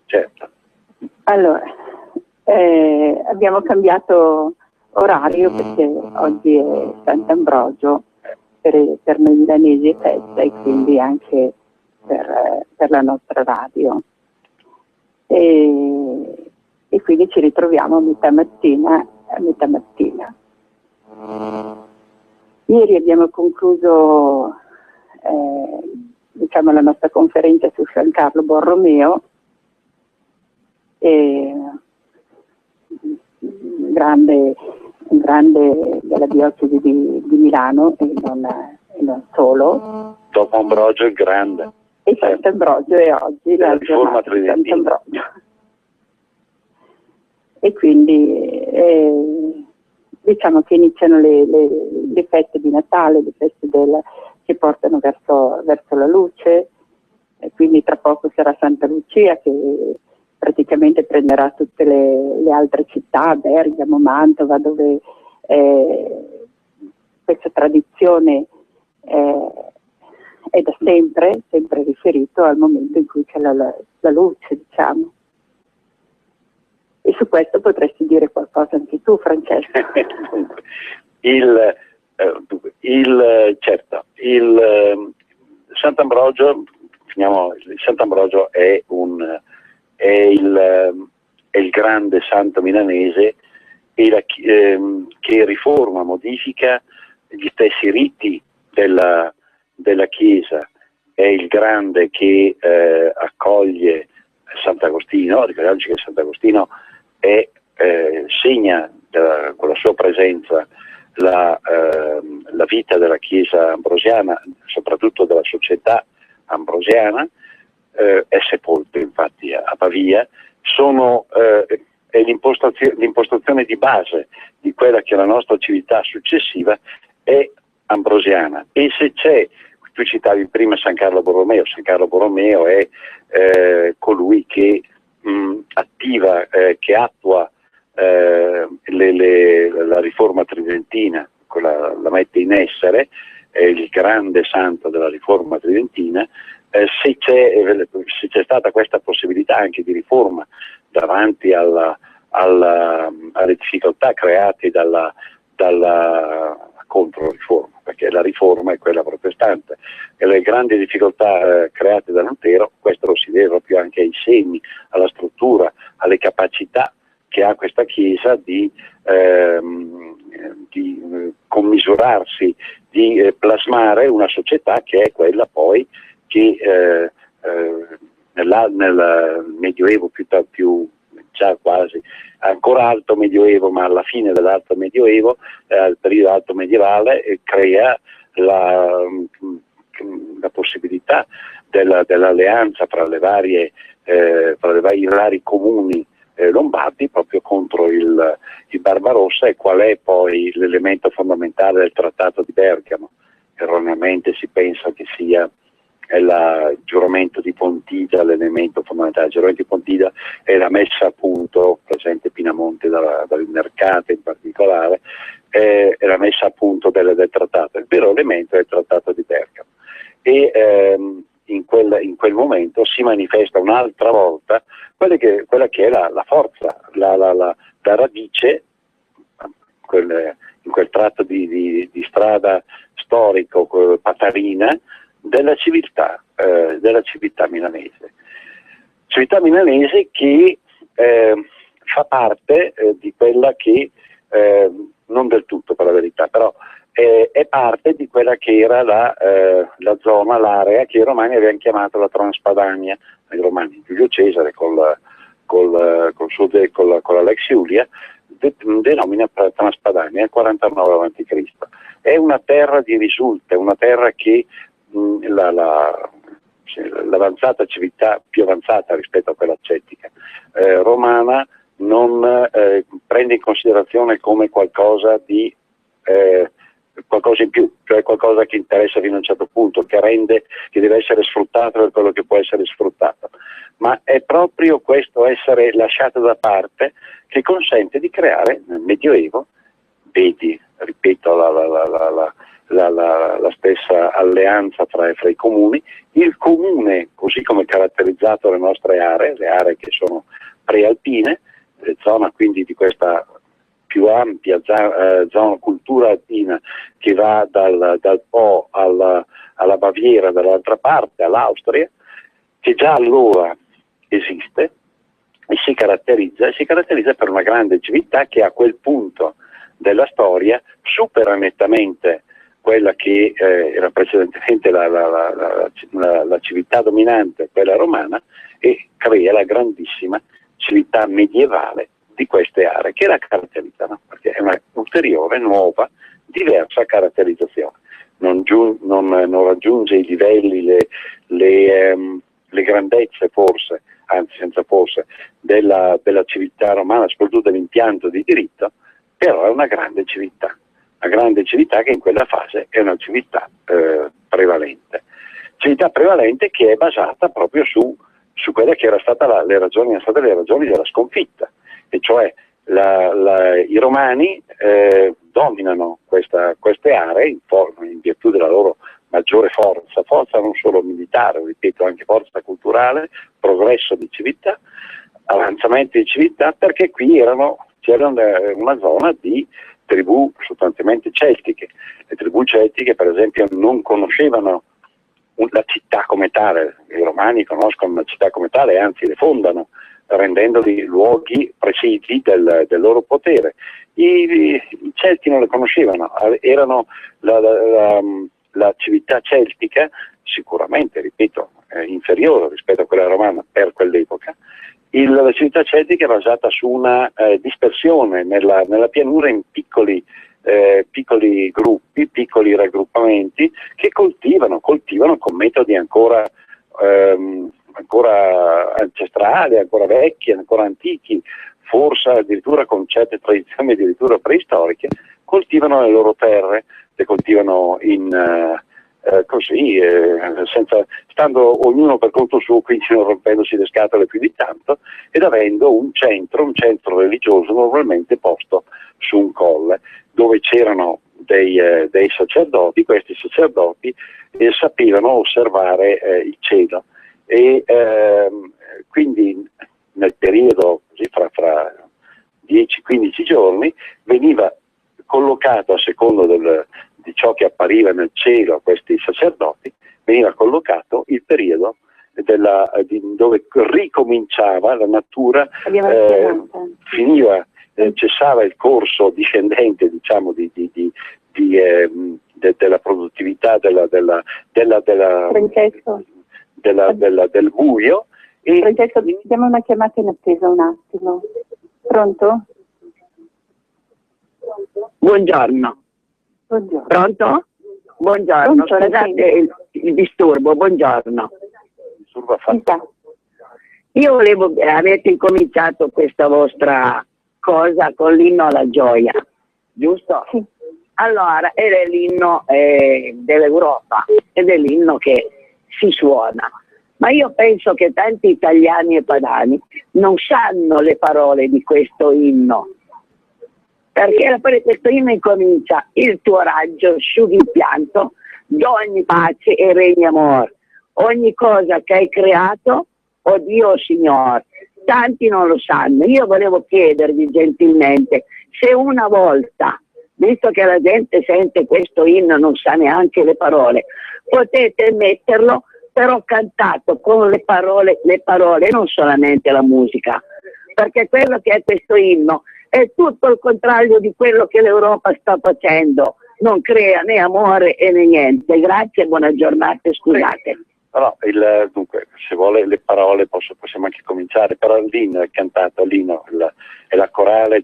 certo. Allora, abbiamo cambiato orario perché oggi è Sant'Ambrogio, per noi milanesi è festa e quindi anche per la nostra radio. E quindi ci ritroviamo a metà mattina. Ieri abbiamo concluso diciamo la nostra conferenza su San Carlo Borromeo, un grande della diocesi di Milano e non solo. Dopo Ambrogio il Grande. E Sant'Ambrogio è oggi la riforma giornata di tridentina. Sant'Ambrogio. E quindi diciamo che iniziano le feste di Natale, le feste che portano verso la luce, e quindi tra poco sarà Santa Lucia che praticamente prenderà tutte le altre città, Bergamo, Mantova, dove questa tradizione è da sempre riferito al momento in cui c'è la luce, diciamo. E su questo potresti dire qualcosa anche tu, Francesco. Sant'Ambrogio, Sant'Ambrogio è il grande santo milanese che riforma, modifica gli stessi riti della Chiesa, è il grande che accoglie Sant'Agostino. Ricordiamoci che Sant'Agostino segna con la sua presenza la vita della Chiesa ambrosiana, soprattutto della società ambrosiana. È sepolto infatti a Pavia. È l'impostazione di base di quella che è la nostra civiltà successiva è ambrosiana. E se c'è, tu citavi prima San Carlo Borromeo è colui che attua la riforma tridentina, la mette in essere, è il grande santo della riforma tridentina. Se c'è stata questa possibilità anche di riforma davanti alle difficoltà create dalla controriforma, perché la riforma è quella protestante, e le grandi difficoltà create da Lutero, questo lo si deve proprio anche ai segni, alla struttura, alle capacità che ha questa Chiesa di commisurarsi, di plasmare una società che è quella poi che nel Medioevo più già quasi ancora alto Medioevo, ma alla fine dell'alto Medioevo, al periodo alto medievale, crea la possibilità dell'alleanza fra i vari comuni lombardi proprio contro il Barbarossa. E qual è poi l'elemento fondamentale del Trattato di Bergamo? Erroneamente si pensa che sia il giuramento di Pontida l'elemento fondamentale. Il giuramento di Pontida è la messa a punto, presente Pinamonte dal Mercate in particolare, è la messa a punto del trattato. Il vero elemento è il Trattato di Bergamo. E in quel momento si manifesta un'altra volta quella che è la forza, la radice, in quel tratto di strada storico patarina della civiltà milanese. Civiltà milanese che fa parte di quella che, non del tutto per la verità, però è parte di quella che era la zona, l'area che i romani avevano chiamato la Transpadania. I romani, Giulio Cesare con la Lex Iulia denomina Transpadania nel 49 a.C. È una terra di risulte, una terra che l'avanzata civiltà, più avanzata rispetto a quella celtica, romana, non prende in considerazione come qualcosa in più, cioè qualcosa che interessa fino a un certo punto, che deve essere sfruttato per quello che può essere sfruttato. Ma è proprio questo essere lasciato da parte che consente di creare nel Medioevo, ripeto la stessa alleanza fra i comuni. Il comune, così come caratterizzato le nostre aree, le aree che sono prealpine, zona quindi di questa più ampia zona cultura alpina che va dal Po alla Baviera, dall'altra parte all'Austria, che già allora esiste e si caratterizza per una grande civiltà che a quel punto della storia supera nettamente quella che era precedentemente la civiltà dominante, quella romana, e crea la grandissima civiltà medievale di queste aree che la caratterizzano, perché è una ulteriore, nuova, diversa caratterizzazione. Non raggiunge i livelli, le grandezze forse, anzi senza forse, della civiltà romana, soprattutto dell'impianto di diritto, però è una grande civiltà che in quella fase è una civiltà prevalente che è basata proprio su quelle che erano state le ragioni della sconfitta, e cioè i romani dominano queste aree in virtù della loro maggiore forza non solo militare, ripeto, anche forza culturale, progresso di civiltà, avanzamento di civiltà, perché qui c'era una zona di tribù sostanzialmente celtiche. Le tribù celtiche, per esempio, non conoscevano la città come tale. I romani conoscono la città come tale, anzi le fondano, rendendoli luoghi presidi del loro potere. I Celti non le conoscevano, erano la civiltà celtica, sicuramente, ripeto, inferiore rispetto a quella romana per quell'epoca. La civiltà celtica è basata su una dispersione nella pianura in piccoli gruppi, piccoli raggruppamenti che coltivano con metodi ancora ancestrali, ancora vecchi, ancora antichi, forse addirittura con certe tradizioni addirittura preistoriche, coltivano le loro terre, le coltivano stando ognuno per conto suo, quindi non rompendosi le scatole più di tanto, ed avendo un centro religioso normalmente posto su un colle, dove c'erano dei sacerdoti. Questi sacerdoti sapevano osservare il cielo, e quindi nel periodo così fra 10-15 giorni veniva collocato, a secondo di ciò che appariva nel cielo a questi sacerdoti, veniva collocato il periodo dove ricominciava la natura, cessava il corso discendente, diciamo, della produttività del buio. Francesco, diamo una chiamata in attesa un attimo. Pronto? Buongiorno. Pronto? Buongiorno, scusate il disturbo, buongiorno. Io volevo, avete incominciato questa vostra cosa con l'inno alla gioia, giusto? Sì. Allora, ed è l'inno dell'Europa, ed è l'inno che si suona. Ma io penso che tanti italiani e padani non sanno le parole di questo inno. Perché questo inno incomincia: il tuo raggio asciughi il pianto, d'ogni pace e regni amor. Ogni cosa che hai creato, oh Dio, oh Signore. Tanti non lo sanno. Io volevo chiedervi gentilmente se una volta, visto che la gente sente questo inno e non sa neanche le parole, potete metterlo però cantato con le parole, non solamente la musica, perché quello che è questo inno è tutto il contrario di quello che l'Europa sta facendo, non crea né amore né niente. Grazie e buona giornata, scusate. No, dunque, se vuole le parole possiamo anche cominciare, però l'inno è cantato, è la corale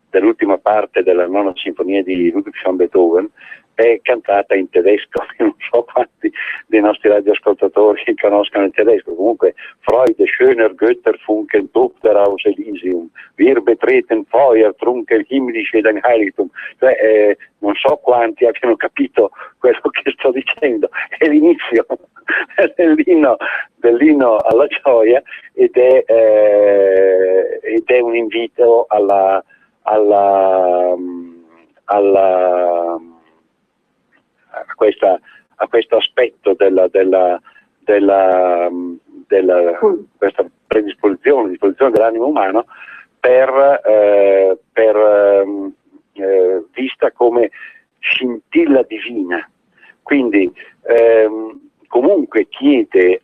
dell'ultima parte della nona sinfonia di Ludwig van Beethoven, è cantata in tedesco. Io non so quanti dei nostri radioascoltatori conoscono il tedesco. Comunque, Freude, schöner Götter, Funken, Tochter aus Elysium, wir betreten Feuer, trunken himmlische dein Heiligtum. Cioè, non so quanti abbiano capito quello che sto dicendo. È l'inizio dell'inno alla gioia, ed è un invito alla a questo aspetto della questa disposizione dell'animo umano vista come scintilla divina. Quindi comunque chiede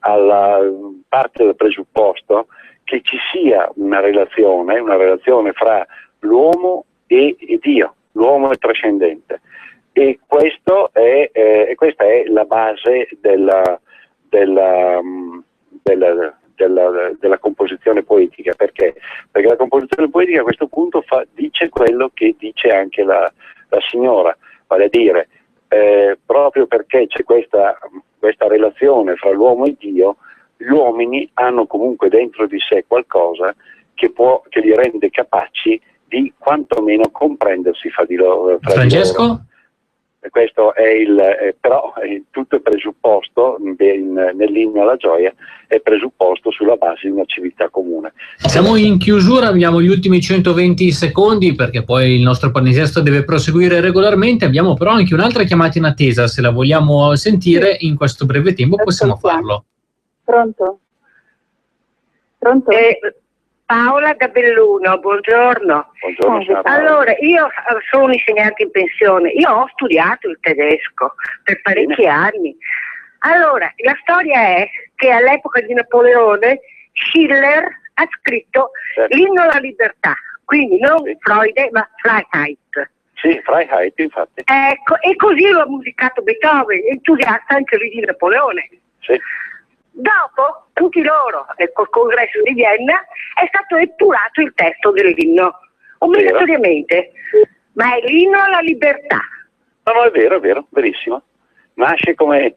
parte del presupposto che ci sia una relazione fra l'uomo e Dio, l'uomo è trascendente, e questa è la base della composizione poetica. Perché la composizione poetica a questo punto dice quello che dice anche la signora, vale a dire proprio perché c'è questa relazione fra l'uomo e Dio, gli uomini hanno comunque dentro di sé qualcosa che li rende capaci di quantomeno comprendersi fra di loro. Francesco? Questo è però tutto è presupposto nell'inno alla gioia, è presupposto sulla base di una civiltà comune. Siamo in chiusura, abbiamo gli ultimi 120 secondi perché poi il nostro palinsesto deve proseguire regolarmente. Abbiamo però anche un'altra chiamata in attesa, se la vogliamo sentire in questo breve tempo possiamo farlo. Pronto? Paola da Belluno, buongiorno. Buongiorno. Allora, io sono un insegnante in pensione, io ho studiato il tedesco per parecchi anni. Allora, la storia è che all'epoca di Napoleone Schiller ha scritto l'inno alla libertà, quindi non Freude ma Freiheit. Sì, Freiheit, infatti. Ecco, e così lo ha musicato Beethoven, entusiasta anche lui di Napoleone. Sì. Dopo, tutti loro, col congresso di Vienna, è stato epurato il testo dell'inno, obbligatoriamente, ma è l'inno alla libertà. No, è vero, verissimo. Nasce come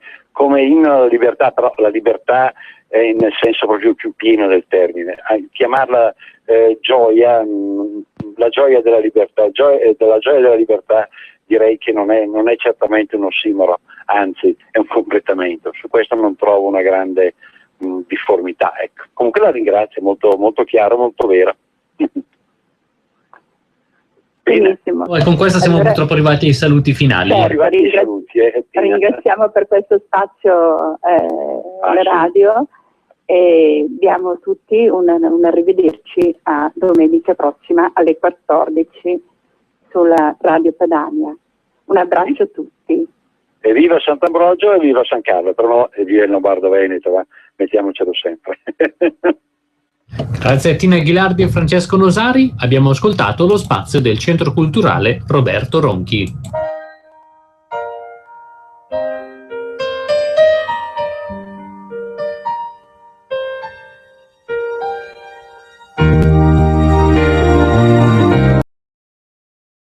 inno alla libertà, però la libertà è nel senso proprio più pieno del termine. Chiamarla gioia, la gioia della libertà, della gioia della libertà, direi che non è certamente un ossimoro, anzi è un completamento. Su questo non trovo una grande difformità. Ecco. Comunque la ringrazio, molto, molto chiaro, molto vero. Benissimo. E con questo siamo purtroppo arrivati ai saluti finali. Ringraziamo per questo spazio alla radio e diamo tutti un arrivederci a domenica prossima alle 14 sulla Radio Padania. Un abbraccio a tutti. E viva Sant'Ambrogio e viva San Carlo, però no, e viva il Lombardo Veneto, va? Mettiamocelo sempre. Grazie a Tina Ghilardi e Francesco Nosari abbiamo ascoltato lo spazio del Centro Culturale Roberto Ronchi.